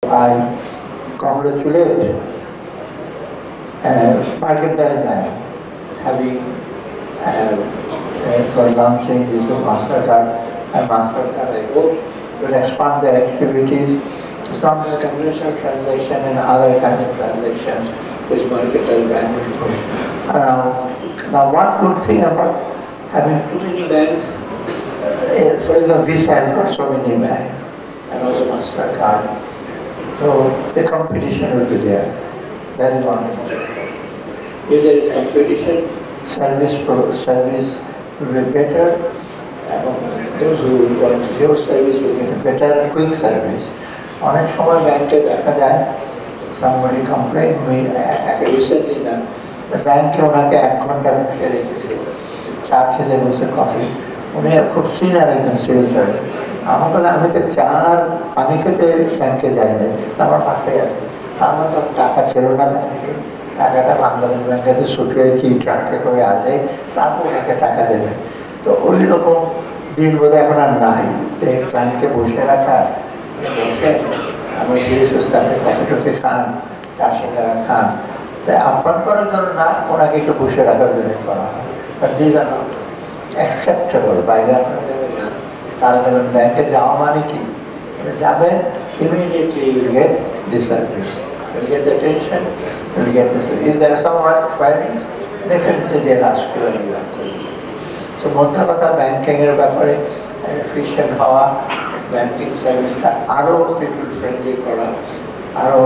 I congratulate Mercantile Bank having for launching this with MasterCard, and MasterCard I hope will expand their activities. It's not the conventional transaction and other kinds of transactions which Mercantile Bank will do. Now one good thing about having too many banks, for example Visa has got so many banks and also MasterCard. So the competition will be there. That is one of the most important. If there is competition, service will be better. Those who want your service will get a better, quick service. অনেক সময় ব্যাংকে দেখা যায়, somebody complained me recently না, ব্যাংকে ওনাকে 1 ঘন্টা বসে রেখেছে, চা খেতে বসে কফি, উনি খুব সিনিয়র একজন সিভিল সার্ভেন্ট। আমার বলে আমি তো চা আর পানি খেতে ব্যাংকে যাই না, আমার পাশে আছে, আমার তো টাকা ছিল না ব্যাংকে, টাকাটা বাংলাদেশ ব্যাংকে ছুটে কি ট্রাকে করে আসে, তারপর ওনাকে টাকা দেবে। তো ওই রকম দিন বোধ এখন আর নাই, ক্লায়েন্টকে বসে রাখা, বসে আমরা ধীরে সুস্থে আপনি কফি টফি খান, চা সিঙ্গারা খান, তাই আহ্বান করার জন্য না, ওনাকে একটু বসে রাখার জন্য করা হয়। But this are not acceptable. বাইরে আপনারা যারা যান তারা দেবেন ব্যাংকে যাওয়া মানে কি, যাবেন immediately you will get the service, you will get the attention, you will get the service. If there are some queries, definitely they will ask you and you will answer them. So মোদ্দা কথা ব্যাংকিংয়ের ব্যাপারে efficient হওয়া, banking সার্ভিসটা আরও people friendly করা, আরও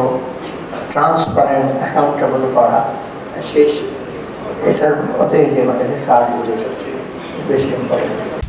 transparent accountable করা, এটার মধ্যে এই যে কার্ডগুলো সবচেয়ে বেশি ইম্পর্টেন্ট।